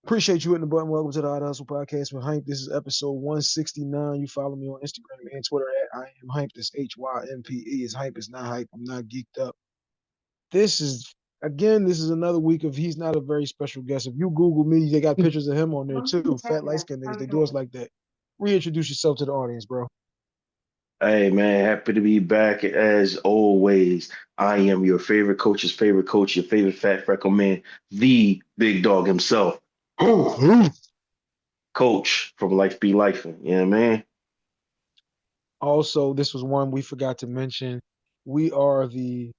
Appreciate you hitting the button. Welcome to the Odd Hustle Podcast with Hype. This is episode 169. You follow me on Instagram and Twitter at I am Hype. This HYMPE is Hype. It's not Hype. I'm not geeked up. This is another week of he's not a very special guest. If you Google me, they got pictures of him on there too. Fat light skinned niggas, they do us like that. Reintroduce yourself to the audience, bro. Hey man, happy to be back as always. I am your favorite coach, your favorite fat freckle man, the big dog himself, coach from Life Be Life. You know what I mean? Also, this was one we forgot to mention. We are the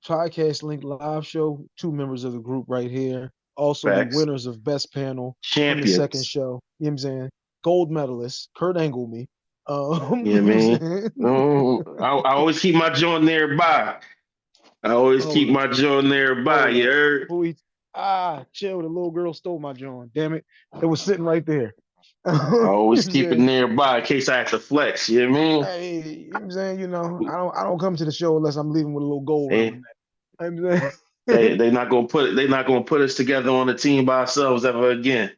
Podcast Link live show, two members of the group right here. Also, the Facts. winners of Best Panel from the second Champions. show. You know what I'm saying? Gold medalist, Kurt Angle me. You know You what I know what I'm mean? saying? I always keep my joint nearby. I always keep Hold up. my joint nearby, Hold you up. heard? Who he chill. The little girl stole my John. Damn it. It was sitting right there. You I know what always I'm keep it saying? nearby in case I have to flex, you know what I mean? Hey, you know what I'm saying? I don't come to the show unless I'm leaving with a little gold around my They, neck. You know what I'm saying? they not gonna put us together on the team by ourselves ever again.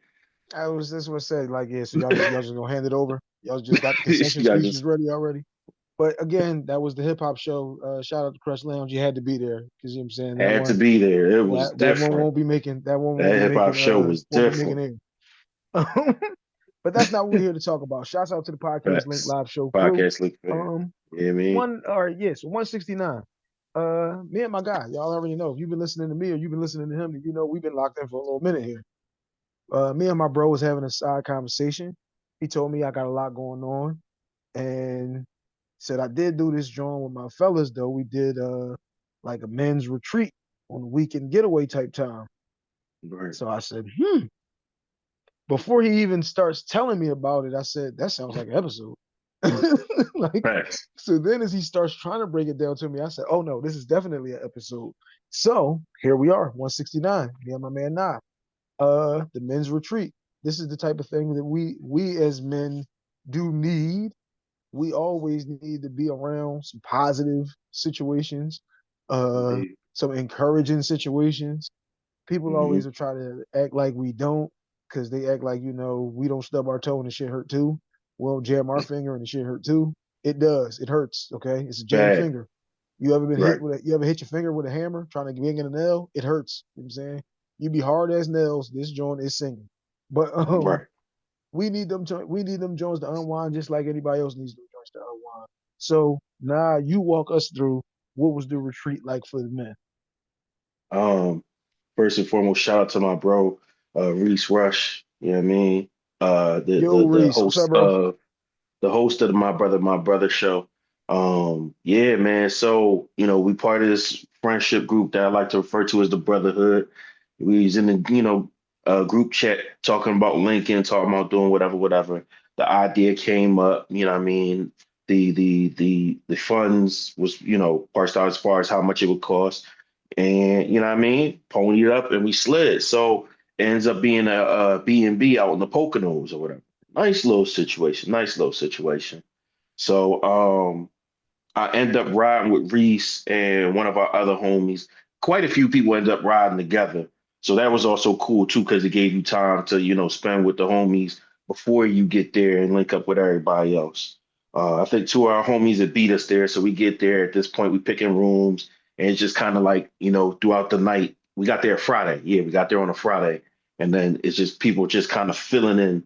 That's what I said. Like, yeah, so y'all just gonna hand it over. Y'all just got the concession You guys speeches just ready already. But again, that was the hip hop show. Shout out to Crush Lounge. You had to be there because you know what I'm saying that had to one be there. It was that one different. won't be making That hip hop show was won't be making different. air. But that's not what we're here to talk about. Shouts out to the Podcast Link Facts. Live Show crew. Podcast link fan. Um, Yeah, me. one or yes, 169. Me and my guy, y'all already know. If you've been listening to me or you've been listening to him, then you know we've been locked in for a little minute here. Me and my bro was having a side conversation. He told me I got a lot going on, and said I did do this joint with my fellas though. We did like a men's retreat on the weekend getaway type time. Right. So I said, hmm. Before he even starts telling me about it, I said, that sounds like an episode. Like, Facts. so then as he starts trying to break it down to me, I said, oh no, this is definitely an episode. So here we are, 169, me and my man Nah. The men's retreat. This is the type of thing that we as men do need. We always need to be around some positive situations, uh, Indeed. some encouraging situations. People Hmm. always will try to act like we don't, because they act like we don't stub our toe and the shit hurt too. We don't jam our finger and the shit hurt too. It does. It hurts. Okay, it's a jammed Bad. finger. You ever been hit Right. with a? You ever hit your finger with a hammer trying to bang in a nail? It hurts. You know what I'm saying you be hard as nails. This joint is singing, but Right. we need them joints to unwind just like anybody else needs them joints to unwind. So now you walk us through what was the retreat like for the men. Um, First and foremost, shout out to my bro, Reese Rush. You know what I mean? The Yo, the the Reese, what's up, host bro? of the host of the My Brother show. Yeah, man. So, we part of this friendship group that I like to refer to as the Brotherhood. We was in the, group chat talking about Lincoln, talking about doing whatever, whatever. The idea came up, you know what I mean? The funds was, parsed out as far as how much it would cost. And you know what I mean? Ponied up and we slid. So it ends up being a B&B out in the Poconos or whatever. Nice little situation. Nice little situation. So I end up riding with Reese and one of our other homies. Quite a few people end up riding together. So that was also cool too, because it gave you time to, spend with the homies before you get there and link up with everybody else. I think two of our homies that beat us there. So we get there at this point, we picking rooms, and it's just kind of like, throughout the night. We got there Friday. Yeah, we got there on a Friday. And then it's just people just kind of filling in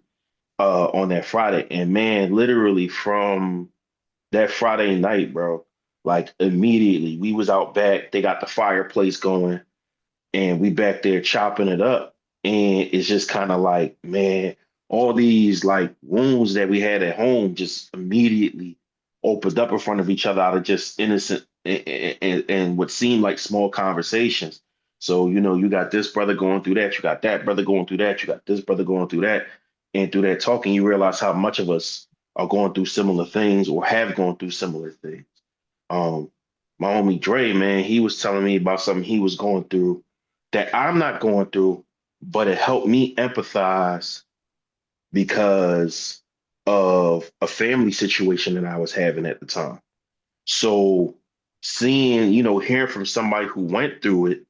on that Friday. And man, literally from that Friday night, bro, like immediately we was out back. They got the fireplace going, and we back there chopping it up. And it's just kind of like, man, all these like wounds that we had at home just immediately opened up in front of each other out of just innocent and what seemed like small conversations. So, you got this brother going through that, you got that brother going through that, you got this brother going through that. And through that talking, you realize how much of us are going through similar things or have gone through similar things. Um, my homie Dre, man, he was telling me about something he was going through that I'm not going through, but it helped me empathize because of a family situation that I was having at the time. So seeing, hearing from somebody who went through it,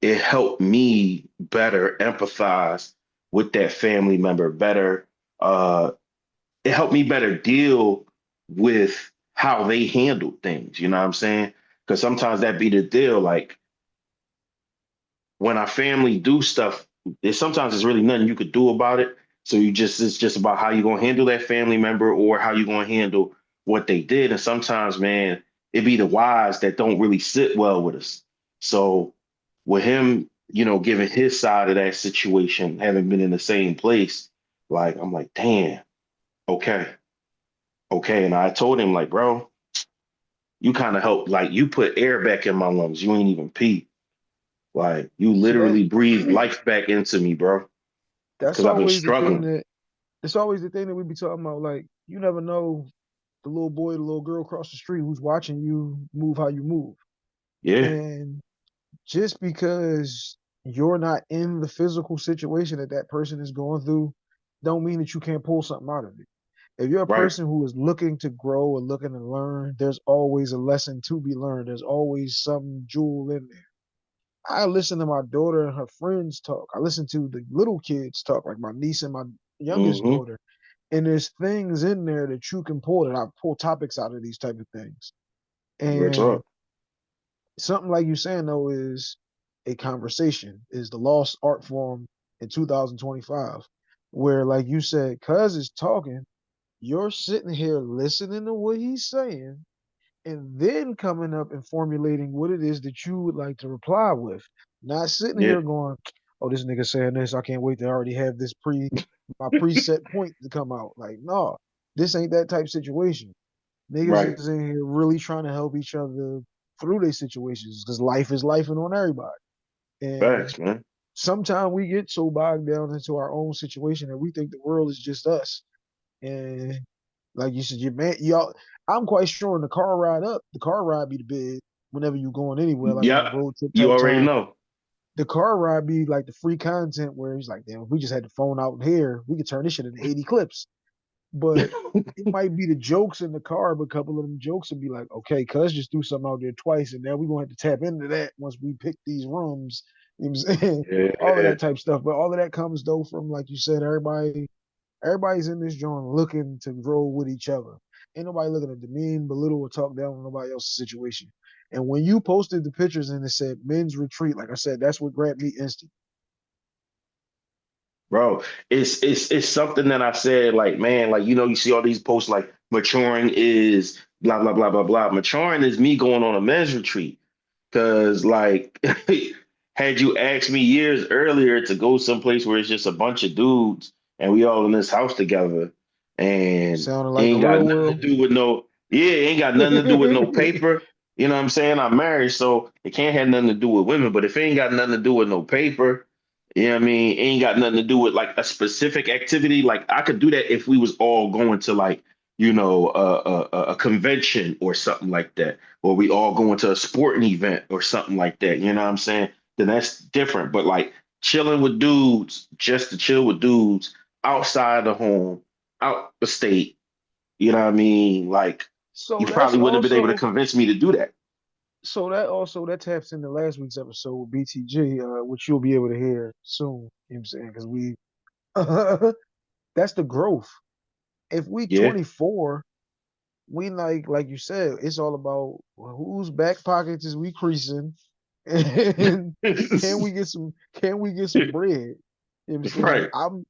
it helped me better empathize with that family member better. It helped me better deal with how they handled things. You know what I'm saying? Because sometimes that be the deal. Like when our family do stuff, sometimes there's really nothing you could do about it. So it's just about how you gonna handle that family member or how you gonna handle what they did. And sometimes, man, it be the whys that don't really sit well with us. So with him, giving his side of that situation, having been in the same place, like I'm like, damn, okay, okay. And I told him, like, bro, you kind of helped, like you put air back in my lungs. You ain't even pee. Like you See that literally breathed life back into me, bro. that's Because I've been always the thing struggling. that it's always the thing that we be talking about. Like, you never know the little boy, the little girl across the street who's watching you move how you move. Yeah, And just because you're not in the physical situation that that person is going through, don't mean that you can't pull something out of it. If you're a right. person who is looking to grow or looking to learn, there's always a lesson to be learned. There's always some jewel in there. I listen to my daughter and her friends talk. I listen to the little kids talk, like my niece and my youngest Mm-hmm. daughter. And there's things in there that you can pull, that I pull topics out of these type of things. Real And talk. something like you saying though is a conversation, is the lost art form in 2025, where like you said, cuz is talking, you're sitting here listening to what he's saying, and then coming up and formulating what it is that you would like to reply with. Not sitting Yeah, here going, "Oh, this nigga saying this. I can't wait to already have this my preset point to come out." Like, no, this ain't that type situation. Niggas right. is in here really trying to help each other through their situations because life is life and on everybody. And Facts, man. sometimes we get so bogged down into our own situation that we think the world is just us. And like you said, your man, y'all, I'm quite sure in the car ride up, the car ride be the big whenever you going anywhere, like on a Yeah, road trip you type already time. know. The car ride be like the free content where he's like, damn, if we just had the phone out here, we could turn this shit into 80 clips. But it might be the jokes in the car, but a couple of them jokes would be like, okay, cuz just do something out there twice, and now we're gonna have to tap into that once we pick these rooms. You know what I'm saying? All of Yeah, that type stuff. But all of that comes though from, like you said, everybody's in this joint looking to grow with each other. Ain't nobody looking to demean, belittle, or talk down on nobody else's situation. And when you posted the pictures and it said men's retreat, like I said, that's what grabbed me instant. bro. It's something that I said, like, man, like you see all these posts like maturing is blah blah blah blah blah. Maturing is me going on a men's retreat. Cause like had you asked me years earlier to go someplace where it's just a bunch of dudes and we all in this house together and Sounding it like the ain't got real nothing to world. do with no yeah, it ain't got nothing to do with no paper. You know what I'm saying? I'm married, so it can't have nothing to do with women. But if it ain't got nothing to do with no paper, you know what I mean? It ain't got nothing to do with like a specific activity. Like I could do that if we was all going to like, a convention or something like that, or we all going to a sporting event or something like that. You know what I'm saying? Then that's different. But like chilling with dudes, just to chill with dudes outside the home, out the state, you know what I mean? Like you so that's probably wouldn't have been able to also convince me to do that. that taps into last week's episode with BTG, which you'll be able to hear soon. You know what I'm saying? Because we that's the growth. If we Yeah. 24, we like you said, it's all about whose back pockets is we creasing, and can we get some bread? You know what I'm saying? Right.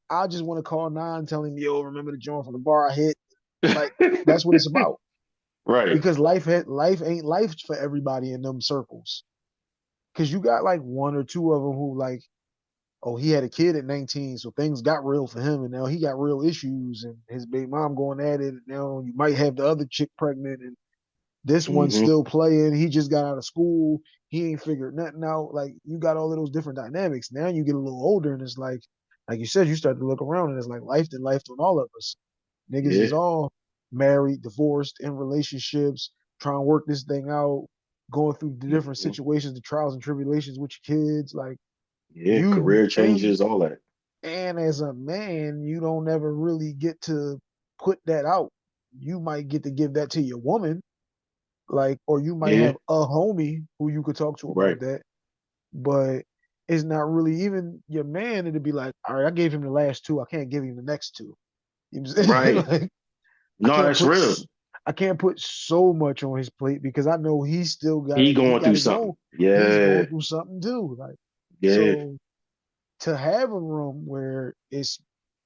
I just want to call nine, telling him, yo, remember the joint from the bar I hit? Like, that's what it's about. Right. Because life ain't life for everybody in them circles. Because you got like one or two of them who like, oh, he had a kid at 19, so things got real for him, and now he got real issues, and his baby mom going at it. And now you might have the other chick pregnant, and this one's Hmm. still playing. He just got out of school. He ain't figured nothing out. Like, you got all of those different dynamics. Now you get a little older, and it's like you said, you start to look around, and it's like life on all of us. Niggas Yeah. is all married, divorced, in relationships, trying to work this thing out, going through the different Hmm. situations, the trials and tribulations with your kids. Like, Yeah. you Career and changes, all that. as a man, you don't ever really get to put that out. You might get to give that to your woman, like, or you might Yeah. have a homie who you could talk to Right. about that. But it's not really even your man. It'd be like, all right, I gave him the last two. I can't give him the next two. You know what I'm saying? Right. Like I No, can't that's put real. I can't put so much on his plate because I know he's still He he going got through his something. own. He's Yeah. going through something too. Like Yeah. so to have a room where it's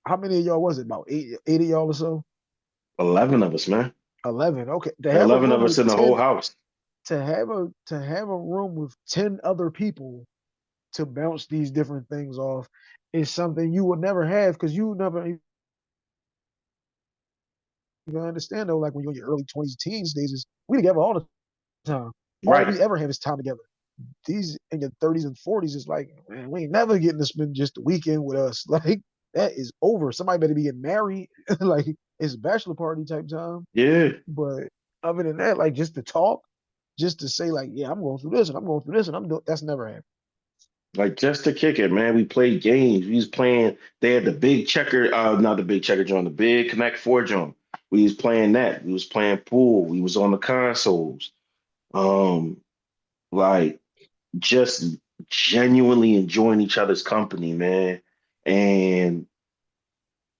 how many of y'all was it? About eight of y'all or so? 11 of us, man. 11. Okay. To have a 11 room of us with in the whole 10, house. to have a room with 10 other people to bounce these different things off is something you would never have because you never even understand though, like when you're in your early 20s, teens days, is we together all the time. All Right. we ever have is time together. These in your 30s and 40s is like, man, we ain't never getting to spend just a weekend with us. Like that is over. Somebody better be getting married. Like it's bachelor party type time. Yeah. But other than that, like just to talk, just to say like, yeah, I'm going through this and I'm going through this and I'm doing that's never happened. Like just to kick it, man. We played games. We was playing. They had the big checker, not the big checker joint, the big Connect Four joint. We was playing that. We was playing pool. We was on the consoles. Um, like just genuinely enjoying each other's company, man. And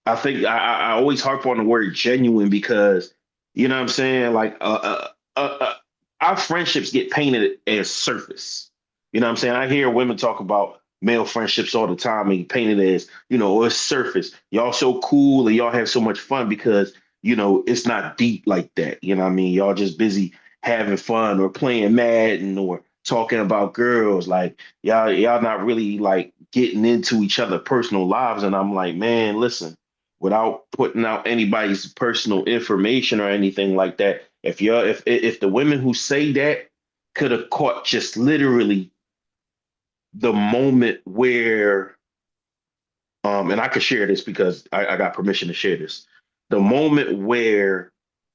I think I always harp on the word genuine because you know what I'm saying. Like, our friendships get painted as surface. You know what I'm saying. I hear women talk about male friendships all the time and paint it as it's surface. Y'all so cool and y'all have so much fun because it's not deep like that. You know what I mean. Y'all just busy having fun or playing Madden or talking about girls. Like y'all not really like getting into each other personal lives. And I'm like, man, listen, without putting out anybody's personal information or anything like that. If the women who say that could have caught just literally the moment where and I could share this because I got permission to share this. The moment where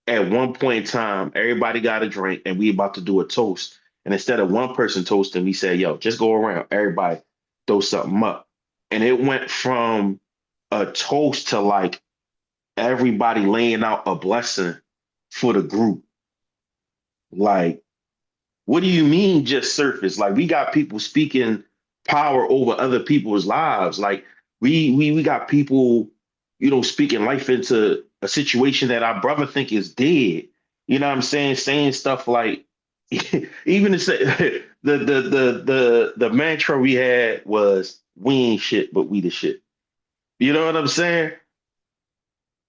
at one point in time everybody got a drink and we about to do a toast. And instead of one person toasting, we said, yo, just go around, everybody throw something up. And it went from a toast to like everybody laying out a blessing for the group. Like, what do you mean just surface? Like, we got people speaking power over other people's lives. Like, we got people, speaking life into a situation that our brother think is dead. You know what I'm saying? Saying stuff like, even to say the mantra we had was we ain't shit, but we the shit. You know what I'm saying?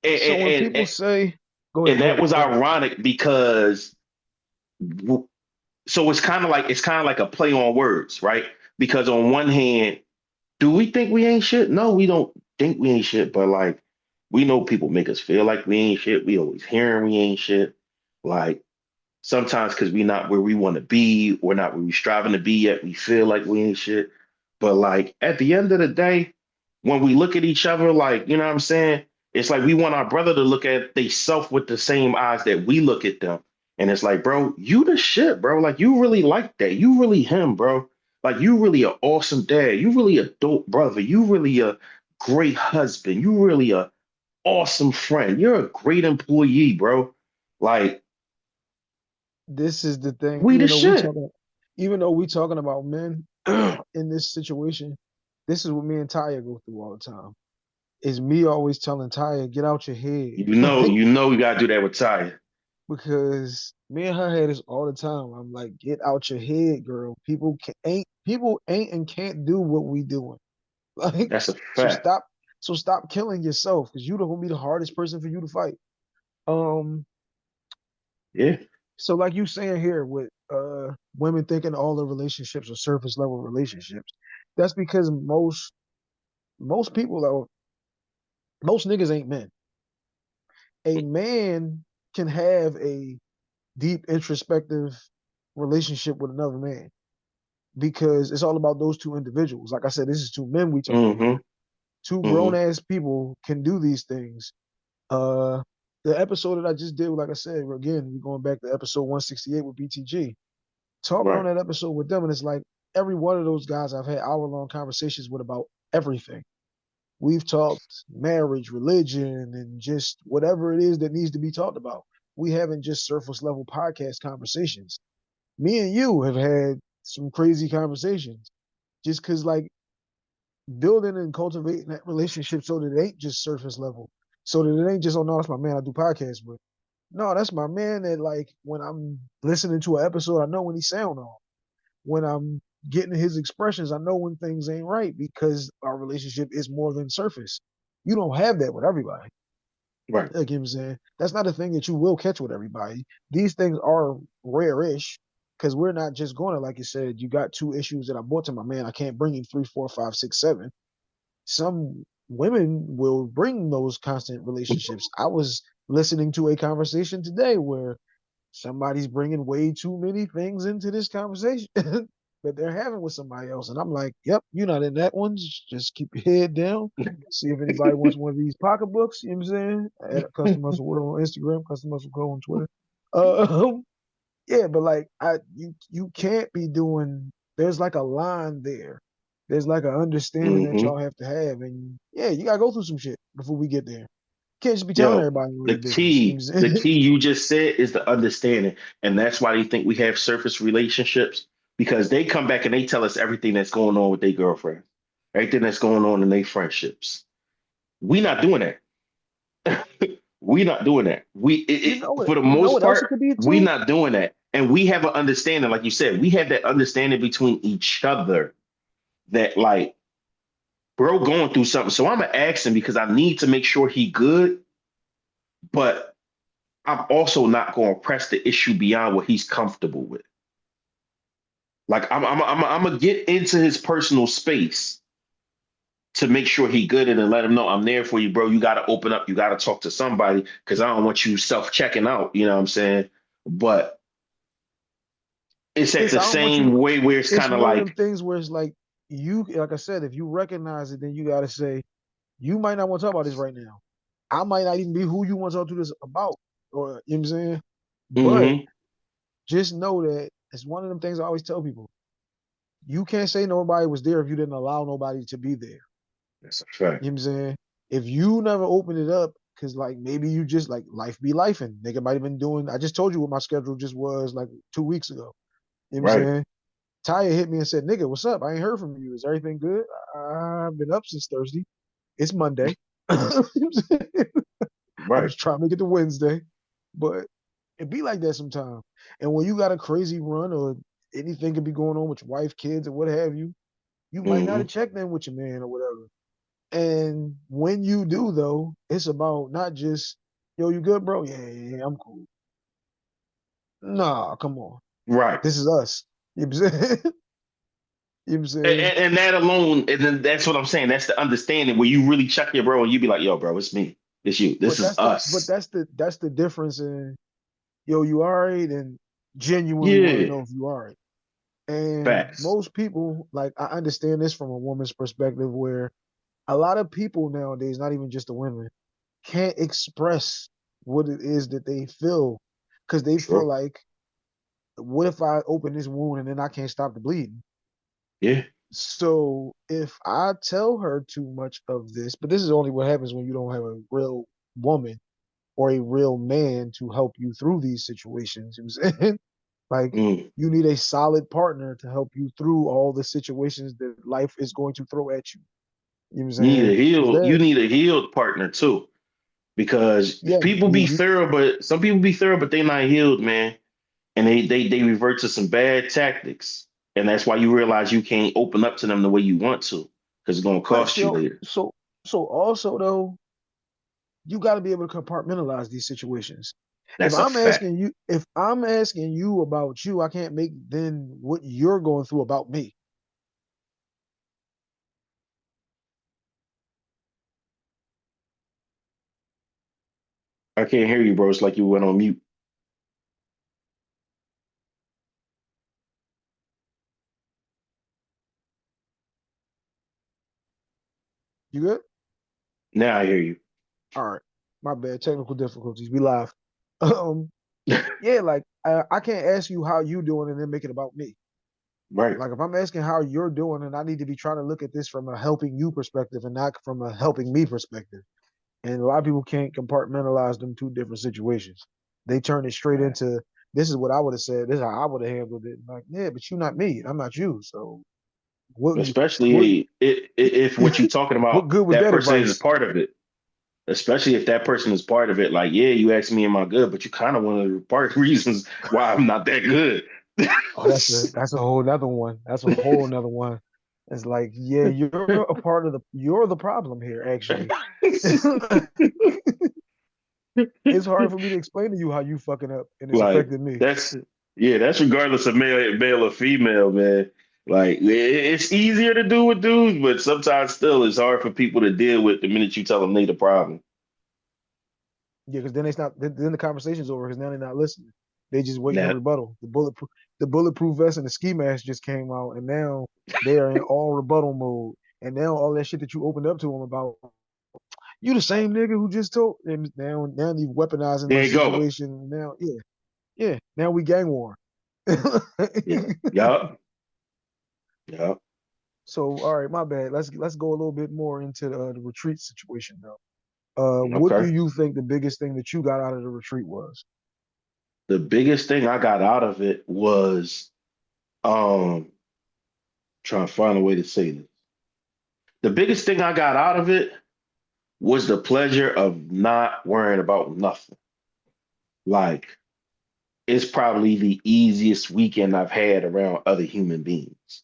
And, So when and, people and, say, and go that ahead, was go ahead. ironic because so it's kind of like a play on words, right? Because on one hand, do we think we ain't shit? No, we don't think we ain't shit, but like we know people make us feel like we ain't shit. We always hearing we ain't shit. Like sometimes because we not where we want to be, we're not where we striving to be yet. We feel like we ain't shit. But like at the end of the day, when we look at each other, like, you know what I'm saying? It's like we want our brother to look at they self with the same eyes that we look at them. And it's like, bro, you the shit, bro. Like you really like that. You really him, bro. Like you really an awesome dad. You really a dope brother. You really a great husband. You really a awesome friend. You're a great employee, bro. Like This is the thing, we the shit. even though we talking about men in this situation, this is what me and Taya go through all the time. Is me always telling Taya, get out your head. You know, Like, you know, we gotta do that with Ty. because me and her had this all the time. I'm like, get out your head, girl. People ain't and can't do what we doing. Like, That's a so fact. stop killing yourself because you gonna be the hardest person for you to fight. Um, Yeah. so like you saying here with women thinking all the relationships are surface level relationships. That's because most people are most niggas ain't men. A man can have a deep introspective relationship with another man because it's all about those two individuals. Like I said, this is two men we talking about. Mm-hmm. Two grown Mm-hmm. ass people can do these things. Uh, the episode that I just did, like I said, again, we're going back to episode 168 with BTG. Talking on Right. that episode with them, and it's like every one of those guys I've had hour-long conversations with about everything. We've talked marriage, religion, and just whatever it is that needs to be talked about. We haven't just surface level podcast conversations. Me and you have had some crazy conversations. just because like building and cultivating that relationship so that it ain't just surface level, so that it ain't just, oh no, that's my man I do podcasts with. No, that's my man that like when I'm listening to an episode, I know when he sound off. When I'm getting his expressions, I know when things ain't right because our relationship is more than surface. You don't have that with everybody. Right. Like you know what I'm saying? That's not a thing that you will catch with everybody. These things are rare-ish because we're not just going to, like you said, you got two issues that I brought to my man. I can't bring you three, four, five, six, seven. Some women will bring those constant relationships. I was listening to a conversation today where somebody's bringing way too many things into this conversation that they're having with somebody else. And I'm like, yep, you're not in that one. Just keep your head down. See if anybody wants one of these pocketbooks. You know what I'm saying? At Custom Muscle World on Instagram, Custom Muscle Co on Twitter. Yeah, but like you can't be doing. There's like a line there. There's like an understanding that Hmm. y'all have to have, and yeah, you gotta go through some shit before we get there. Can't just be telling Yo, everybody your business. You know what I'm the saying? key you just said is the understanding. And that's why they think we have surface relationships because they come back and they tell us everything that's going on with their girlfriend, everything that's going on in their friendships. We not doing that. We not doing that. For the You know most what else it part, could be we too? not doing that. And we have an understanding, like you said, we have that understanding between each other that like, bro, going through something. So I'm gonna ask him because I need to make sure he good, but I'm also not gonna press the issue beyond what he's comfortable with. Like I'm gonna get into his personal space to make sure he good and let him know I'm there for you, bro. You got to open up. You got to talk to somebody because I don't want you self checking out. You know what I'm saying? But it's at It's the I don't want you. same way where it's It's kind of one of them like, things where it's like you, like I said, if you recognize it, then you got to say you might not want to talk about this right now. I might not even be who you want to talk to this about, or you know what I'm saying. But mm-hmm, just know that it's one of them things I always tell people. You can't say nobody was there if you didn't allow nobody to be there. that's a fact. You know what I'm saying? If you never open it up, because like maybe you just like life be life and nigga might have been doing. I just told you what my schedule just was like 2 weeks ago. You know what I'm Right, saying? Taya hit me and said, "Nigga, what's up? I ain't heard from you. Is everything good? I've been up since Thursday. It's Monday. You know what I'm saying? I'm right. just trying to make it to Wednesday, but it be like that sometimes. And when you got a crazy run or anything could be going on with your wife, kids, or what have you, you might not Mm-hmm. have checked in with your man or whatever. And when you do, though, it's about not just, yo, you good, bro? Yeah, yeah, yeah, I'm cool. Nah, come on. Right. This is us. You know what I'm saying? You know what I'm And, saying? and that alone, and then that's what I'm saying. That's the understanding where you really check your bro and you be like, yo, bro, it's me. It's you. This But is that's the us. that's the difference in, yo, you all right, and genuinely want to Yeah. know if you all right. And Facts. most people, like I understand this from a woman's perspective, where a lot of people nowadays, not even just the women, can't express what it is that they feel because they feel True. like, what if I open this wound and then I can't stop the bleeding? Yeah. So if I tell her too much of this, but this is only what happens when you don't have a real woman or a real man to help you through these situations. You know what I'm saying? Like Mm. you need a solid partner to help you through all the situations that life is going to throw at you. You know what I'm You need saying? a Because healed. You that, need a healed partner too, because yeah, people be thorough, but some people be thorough, but they not healed, man, and they revert to some bad tactics, and that's why you realize you can't open up to them the way you want to, because it's gonna right. cost you So later. so also though, you got to be able to compartmentalize these situations. That's a fact. If I'm asking you about you, I can't make then what you're going through about me. I can't hear you, bro. It's like you went on mute. You good? Now I hear you. All right. My bad. Technical difficulties. We live. Um, yeah, like I can't ask you how you doing and then make it about me. Right. Like if I'm asking how you're doing, and I need to be trying to look at this from a helping you perspective and not from a helping me perspective. And a lot of people can't compartmentalize them two different situations. They turn it straight Right. into, this is what I would have said, this is how I would have handled it. Like, yeah, but you're not me. I'm not you. So What what Especially if what you're talking what about, good was that that person is a advice? part of it. Especially if that person is part of it. Like, yeah, you asked me, am I good? But you kind of one of the part reasons why I'm not that good. Oh, that's a whole nother one. That's a whole nother one. It's like, yeah, you're a part of the you're the problem here, actually. It's hard for me to explain to you how you fucking up, and it's Like affected me. that's yeah, that's regardless of male or female, man. Like it's easier to do with dudes, but sometimes still it's hard for people to deal with the minute you tell them they the problem. Yeah, because then it's not. Then the conversation's over because now they're not listening. They just waiting to That rebuttal. The bulletproof vest and the ski mask just came out, and now they are in all rebuttal mode. And now all that shit that you opened up to them about, you the same nigga who just told. And now you weaponizing my there you go. situation. Now, yeah, yeah. Now we gang war. Yeah. Yup. Yup. So, all right, my bad. Let's go a little bit more into the retreat situation though. What do Okay. you think the biggest thing that you got out of the retreat was? The biggest thing I got out of it was um trying to find a way to say this. The biggest thing I got out of it was the pleasure of not worrying about nothing. Like it's probably the easiest weekend I've had around other human beings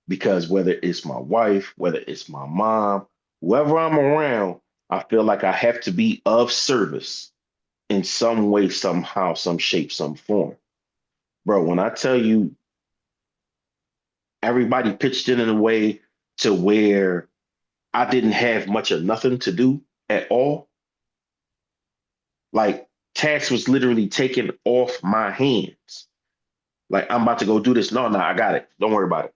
because whether it's my wife, whether it's my mom, whoever I'm around, I feel like I have to be of service in some way, somehow, some shape, some form. Bro, when I tell you everybody pitched in a way to where I didn't have much of nothing to do at all, like task was literally taken off my hands. Like I'm about to go do this. No, no, I got it. Don't worry about it.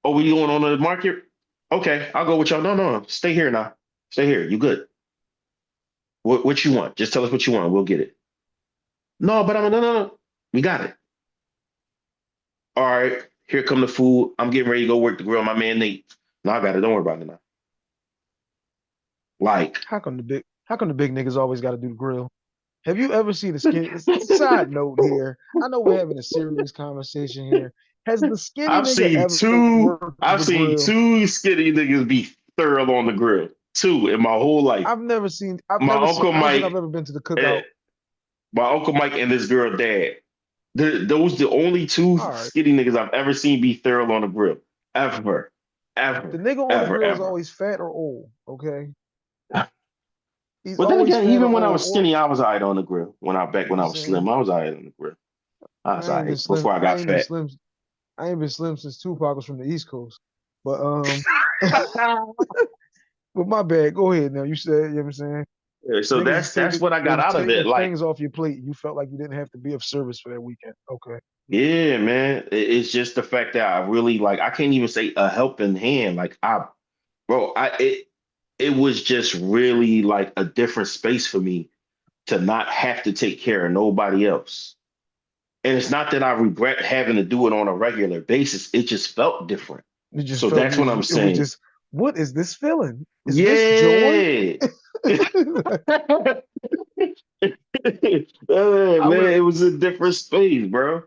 Oh, we going on the market? Okay, I'll go with y'all. No, no, no. Stay here now. Stay here. You good. What you want? Just tell us what you want. We'll get it. No, but I'm no, no, no. We got it. All right. Here come the food. I'm getting ready to go work the grill. My man Nate. No, I got it. Don't worry about it now. Like, How come the big niggas always got to do the grill? Have you ever seen the skinny? Side note here. I know we're having a serious conversation here. Has the skinny nigga ever worked I've the seen grill? two skinny niggas be thorough on the grill. Two in my whole life. I've never seen. I've My never seen. uncle I don't think I've Mike, ever been to the eh, cookout. my uncle Mike and this girl dad. Those the only two All right, skinny niggas I've ever seen be thorough on the grill. Ever, the ever, nigga on the ever, grill is ever. always fat or old. Okay, he's But then always again, fat or even when I old. was Or skinny, I was alright on the grill. When you I know was saying, slim, I was alright on the grill. I was I ain't been alright slim. before I got fat. I ain't been slim since Tupac was from the East Coast. But but my bad. Go ahead now. You said, you know what I'm saying? Yeah, so Niggas is that's taking what I they got was out of it. taking Like, things off your plate. You felt like you didn't have to be of service for that weekend. Okay. yeah, man, it's just the fact that I really like. I can't even say a helping hand. Like, bro, it was just really like a different space for me to not have to take care of nobody else. And it's not that I regret having to do it on a regular basis. It just felt different. You just So felt that's what this. I'm It was saying. just, what is this feeling? Is this joy? Yeah. Man, I it was a different space, bro.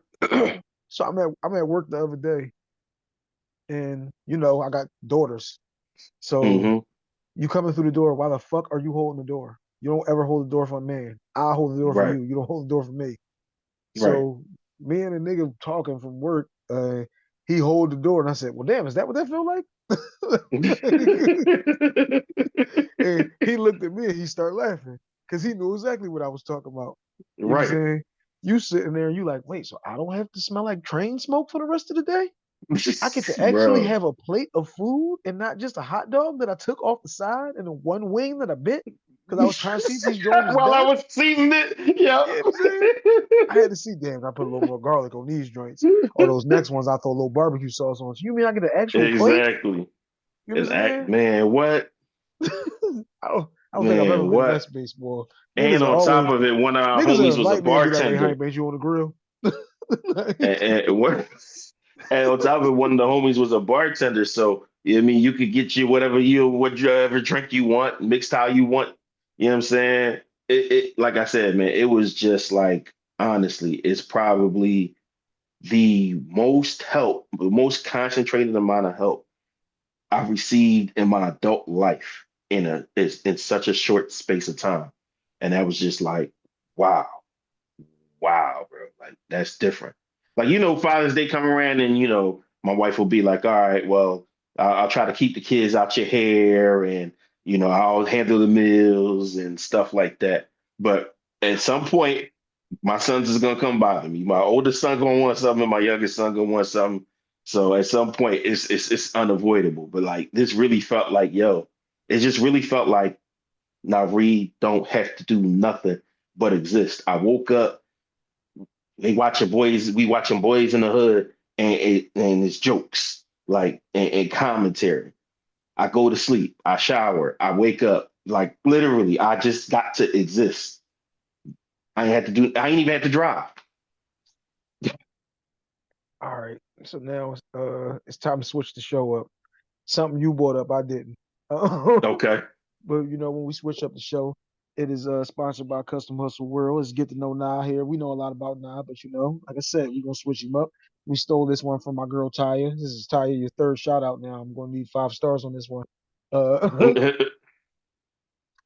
so I'm at work the other day, and I got daughters. So Hmm. you coming through the door? Why the fuck are you holding the door? You don't ever hold the door for a man. I hold the door for Right, you. You don't hold the door for me. right. So me and a nigga talking from work, he hold the door, and I said, "Well, damn, is that what that feel like?" And he looked at me and he started laughing because he knew exactly what I was talking about. You know what I'm Right. saying? You sitting there and you like, wait, so I don't have to smell like train smoke for the rest of the day? I get to actually Bro. have a plate of food and not just a hot dog that I took off the side and the one wing that I bit because I was trying to see if these joints was While I better. was seasoning it, yeah. You know what I'm saying? I had to see, damn, I put a little more garlic on these joints. Or those next ones, I throw a little barbecue sauce on. So you mean I get an actual plate? Exactly. You know what I'm Man, what? saying? I don't think I've ever Man, been in that what? space, boy. And on top of it, one of our Niggas will homies was a invite me and be like, "Hey, bartender. Hank, ain't you on the grill?" And on top of it, one of the homies was a bartender. So I mean, you could get you whatever drink you want, mixed how you want. You know what I'm saying? Like I said, man, it was just like honestly, it's probably the most help, the most concentrated amount of help I've received in my adult life in such a short space of time. And that was just like, wow, wow, bro. Like that's different. Like, Father's Day come around and, my wife will be like, all right, well, I'll try to keep the kids out your hair and, I'll handle the meals and stuff like that. But at some point, my son's is gonna come bother me. My oldest son gonna want something, my youngest son gonna want something. So at some point, it's unavoidable. But like this really felt like, yo, it just really felt like Nari don't have to do nothing but exist. I woke up, we watching Boys in the Hood, and it's jokes like and commentary. I go to sleep, I shower, I wake up, like literally, I just got to exist. I ain't even had to drive. All right. So now it's time to switch the show up. Something you brought up, I didn't. Okay. But when we switch up the show, it is sponsored by Custom Hustle World. It's get to know Nah here. We know a lot about Nah, but like I said, we're gonna switch him up. We stole this one from my girl Taya. This is Taya, your third shout out now. I'm gonna need 5 stars on this one. Uh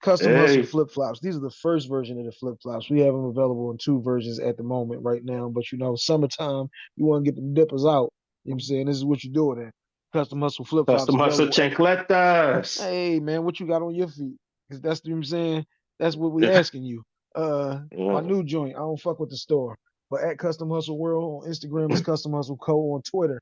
Custom Hustle Hey, flip flops. These are the first version of the flip flops. We have them available in 2 versions at the moment right now. But summertime, you want to get the dippers out. You know what I'm saying? This is what you're doing there. Custom Hustle flip flops Custom Hustle available. Chancletas. Hey man, what you got on your feet? Because that's what I'm saying. That's what we asking you. My Yeah. new joint. I don't fuck with the store, but at Custom Hustle World on Instagram is Custom Hustle Co. On Twitter.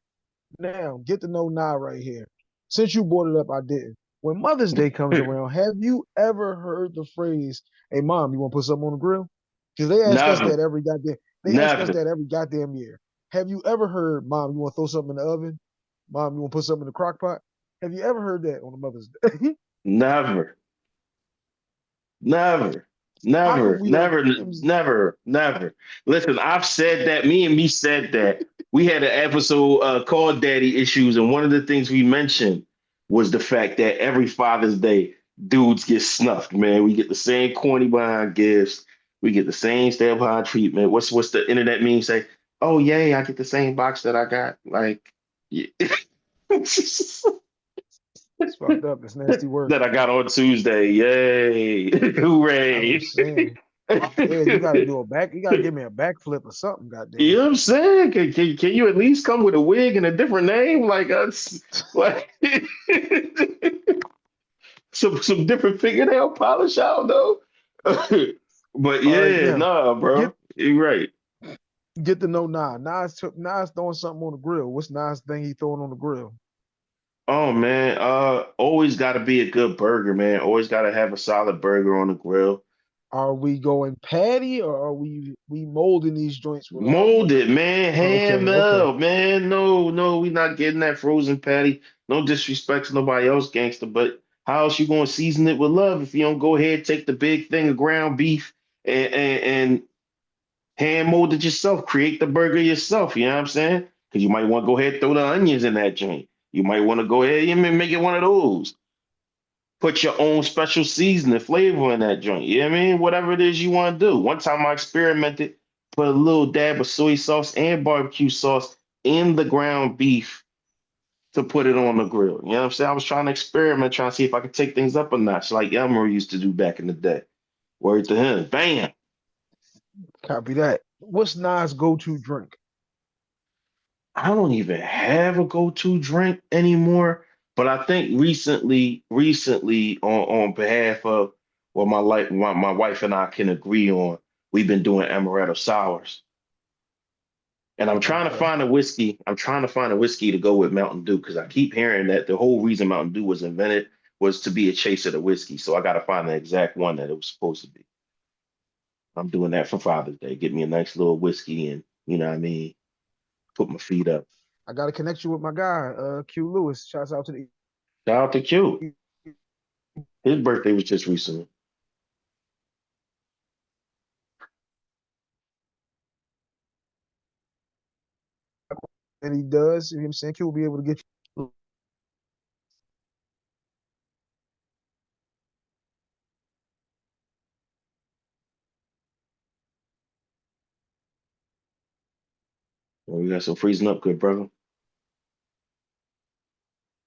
Now get to know Nah right here. Since you brought it up, I didn't. When Mother's Day comes around, have you ever heard the phrase, "Hey mom, you want to put something on the grill"? Because they ask us Never, that every goddamn. They ask us never, that every goddamn year. Have you ever heard, "Mom, you want to throw something in the oven"? "Mom, you want to put something in the crock pot"? Have you ever heard that on a Mother's Day? never, never, How come never, we don't? never, never, never. Listen, I've said that. Me and me said that. We had an episode called Daddy Issues, and one of the things we mentioned was the fact that every Father's Day, dudes get snuffed, man. We get the same corny behind gifts. We get the same stay behind treatment. What's the internet meme say? Oh, yay, I get the same box that I got. Like, yeah. It's fucked up. It's nasty work. that I got on Tuesday. Yay. I Hooray. was saying, yeah, you got to do a back. You got to give me a backflip or something. Goddamn You know what I'm saying? Can you at least come with a wig and a different name? Like us like some different fingernail polish, I don't know. But All right, yeah, now nah, get bro. You're right. get to know Nas. Nas throwing something on the grill. What's Nas thing he throwing on the grill? Oh man, always gotta be a good burger, man. Always gotta have a solid burger on the grill. Are we going patty or are we molding these joints with Molded, man. Hand Okay. up, man. No, no, we not getting that frozen patty. No disrespect to nobody else, gangster, but how else you gonna season it with love if you don't go ahead, take the big thing of ground beef and hand mold it yourself, create the burger yourself, you know what I'm saying? Because you might want to go ahead and throw the onions in that joint. You might want to go ahead and make it one of those. Put your own special seasoning flavor in that joint. You know what I mean? Whatever it is you want to do. One time I experimented, put a little dab of soy sauce and barbecue sauce in the ground beef to put it on the grill. You know what I'm saying? I was trying to experiment, trying to see if I could take things up a notch, like Elmer used to do back in the day. Word to him. Bam. Copy that. What's Nas go-to drink? I don't even have a go-to drink anymore. But I think recently, on behalf of what my wife and I can agree on, we've been doing amaretto sours. And I'm trying to Okay. find a whiskey. I'm trying to find a whiskey to go with Mountain Dew because I keep hearing that the whole reason Mountain Dew was invented was to be a chaser to whiskey. So I got to find the exact one that it was supposed to be. I'm doing that for Father's Day. Get me a nice little whiskey and, you know what I mean, put my feet up. I gotta connect you with my guy, Q Lewis. Shouts out to the Shout out to Q. His birthday was just recently. and he does. You know what I'm saying? Q will be able to get you. Well, we got some freezing up, good brother.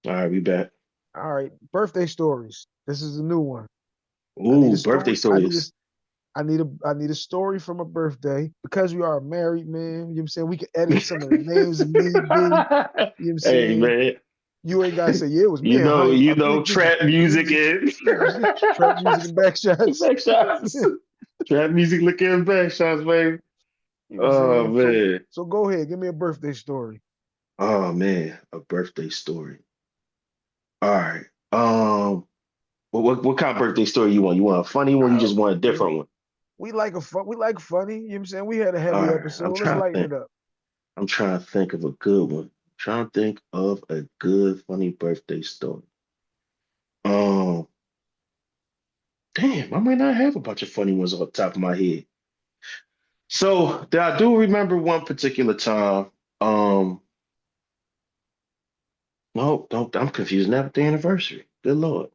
All right, we back. All right, birthday stories. This is a new one. I need a Ooh, birthday story. I need a stories. I need a story from a birthday because we are married, man. You know what I'm saying? We can edit some of the names if need be. You know what I'm Hey saying? man, You ain't gotta say, yeah, it was me you and know, Honey. you I know, think this trap music is and trap music and back shots. back shots. Trap music looking back shots, baby. You know what I'm Oh saying? So man. so go ahead, give me a birthday story. Oh man, a birthday story. All right. What kind of birthday story you want? You want a funny one? You Uh, just want a different one? we like funny. You know what I'm saying? We had a All heavy right. episode. Let's lighten it up. I'm trying to think of a good one. Trying to think of a good funny birthday story. Um, damn, I might not have a bunch of funny ones off the top of my head. So I do remember one particular time. Um, no, don't I'm confused now with the anniversary. Good Lord.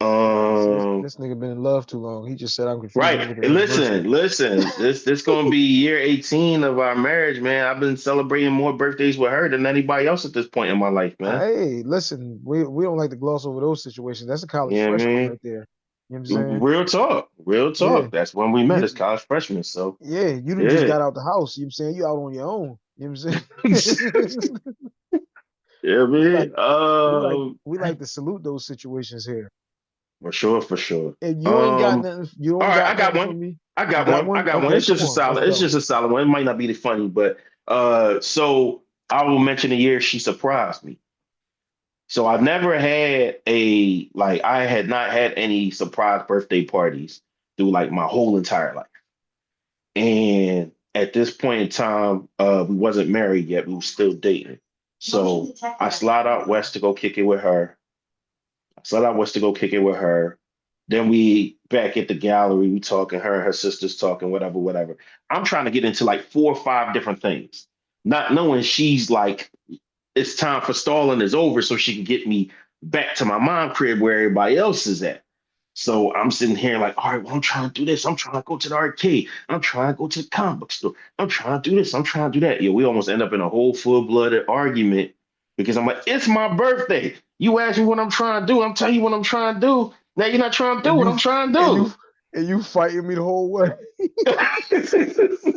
See, this, Um, this nigga been in love too long. He just said I'm confusing right. it with the anniversary. Listen. This gonna be year 18 of our marriage, man. I've been celebrating more birthdays with her than anybody else at this point in my life, man. Hey, listen, we don't like to gloss over those situations. That's a college You know what I freshman mean? right there. You know what I'm saying? Real talk. Real Yeah, talk. That's when we met as you college freshmen. So you done just yeah. got out the house. You know what I'm saying? You out on your own. You know what I'm saying? Yeah, we man. like we like to salute those situations here. For sure, for sure. And Um, you all don't right, got I got nothing one. for me. I You got got one. I one? got one. Okay, It's come just a on, let's solid. It's go. just a solid one. It might not be the funny, but so I will mention the year she surprised me. So I never had I had not had any surprise birthday parties through like my whole entire life. And at this point in time, we wasn't married yet. We were still dating. So I slide out west to go kick it with her. I slide out west to go kick it with her. Then we back at the gallery, we talking, her and her sisters talking, whatever, whatever. I'm trying to get into like 4 or 5 different things, not knowing she's like, it's time for stalling is over so she can get me back to my mom crib where everybody else is at. So I'm sitting here like, all right, well, I'm trying to do this. I'm trying to go to the arcade. I'm trying to go to the comic book store. I'm trying to do this. I'm trying to do that. Yeah, we almost end up in a whole full-blooded argument because I'm like, it's my birthday. You ask me what I'm trying to do. I'm telling you what I'm trying to do. Now you're not trying to do And what you I'm trying and to you and you fighting me the whole way. do.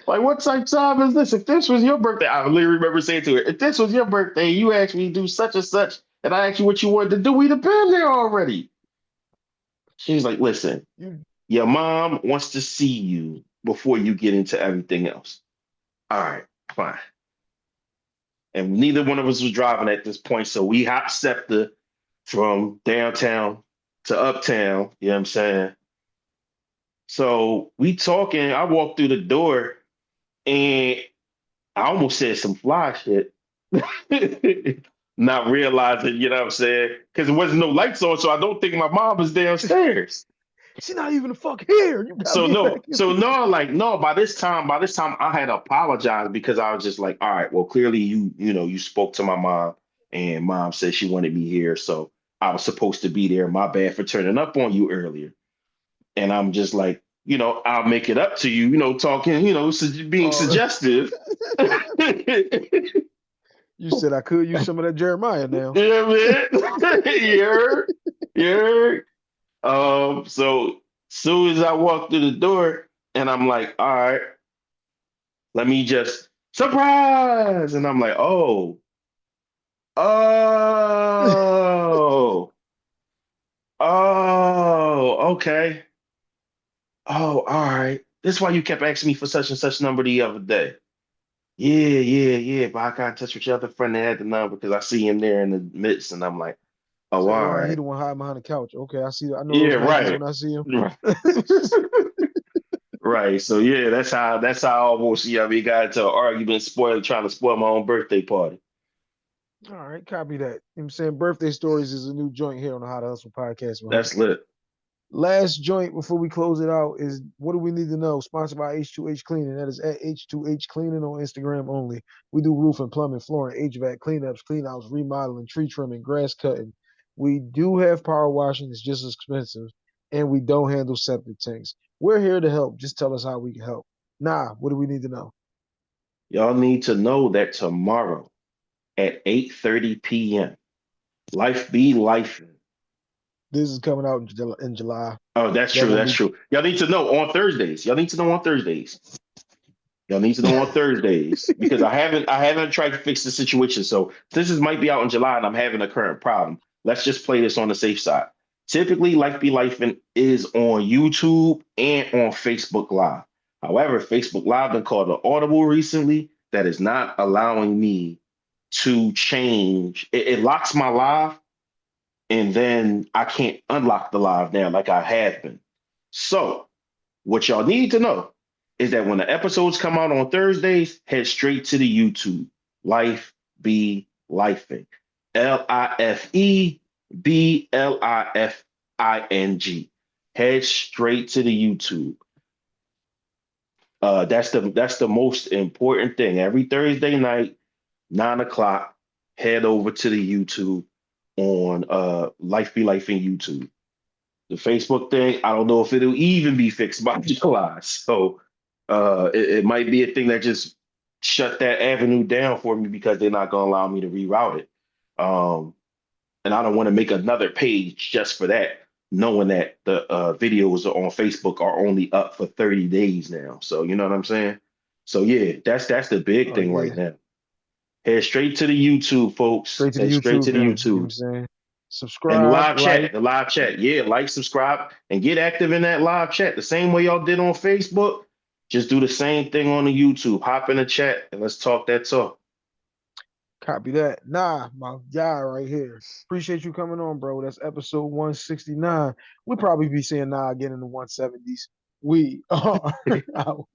Like, what type of time is this? If this was your birthday, I literally remember saying to her, if this was your birthday, you asked me to do such and such, and I asked you what you wanted to do, we'd have been there already. She was like, listen, You your mom wants to see you before you get into everything else. All right, fine. And neither one of us was driving at this point, so we hop SEPTA from downtown to uptown. You know what I'm saying? So we talking. I walk through the door, and I almost said some fly shit. Not realizing, you know what I'm saying? Because there wasn't no lights on, so I don't think my mom was downstairs. she not even the fuck here. You got So me back no, here. so no, like no. By this time, I had apologized because I was just like, all right, well, clearly you spoke to my mom, and mom said she wanted me here, so I was supposed to be there. My bad for turning up on you earlier. And I'm just like, I'll make it up to you, talking, being Uh, suggestive. you said I could use some of that Jeremiah now. Yeah, man. Yeah, yeah. So soon as I walk through the door, and I'm like, all right, let me just surprise. And I'm like, oh, okay. Oh, all right. This is why you kept asking me for such and such number the other day. Yeah, yeah, yeah. But I got in touch with your other friend that had the number because I see him there in the midst, and I'm like, oh, So, all all right, he right. the one hiding behind the couch. Okay, I see. I know Yeah, those Nikes right. when I see them. Right. Right. So yeah, that's how I almost got into an argument trying to spoil my own birthday party. All right, copy that. You know what I'm saying birthday stories is a new joint here on the How to Hustle podcast, man. That's lit. Last joint before we close it out is what do we need to know? Sponsored by H2H Cleaning. That is at H2H Cleaning on Instagram only. We do roof and plumbing, flooring, HVAC, cleanups, cleanouts, remodeling, tree trimming, grass cutting. We do have power washing. It's just as expensive. And we don't handle septic tanks. We're here to help. Just tell us how we can help. Nah, what do we need to know? Y'all need to know that tomorrow at 8:30 p.m. Life be life. This is coming out in July. Oh, that's Y'all true. gonna That's be true. Y'all need to know on Thursdays. Y'all need to know on Thursdays. Y'all need to know on Thursdays because I haven't tried to fix the situation. So since this might be out in July and I'm having a current problem, let's just play this on the safe side. Typically, Life Be Life is on YouTube and on Facebook Live. However, Facebook Live been called an audible recently that is not allowing me to change. It locks my live, and then I can't unlock the live now like I have been. So what y'all need to know is that when the episodes come out on Thursdays, head straight to the YouTube. Life be lifing. LIFEBLIFING. Head straight to the YouTube. That's the most important thing. Every Thursday night, 9 o'clock, head over to the YouTube on Life Be Life in YouTube. The Facebook thing, I don't know if it'll even be fixed by July. So it might be a thing that just shut that avenue down for me because they're not gonna allow me to reroute it. Um, and I don't want to make another page just for that, knowing that the videos on Facebook are only up for 30 days now. So you know what I'm saying? So yeah, that's the big oh thing yeah, right now. Head straight to the YouTube, folks. straight to the Head straight YouTube to the then. You know what YouTube. I'm saying? And the Subscribe, live like. chat, the live chat. Yeah, like, subscribe, and get active in that live chat. The same way y'all did on Facebook. Just do the same thing on the YouTube. Hop in the chat and let's talk that talk. Copy that. Nah, my guy right here. Appreciate you coming on, bro. That's episode 169. We'll probably be seeing Nah again in the 170s. We are out.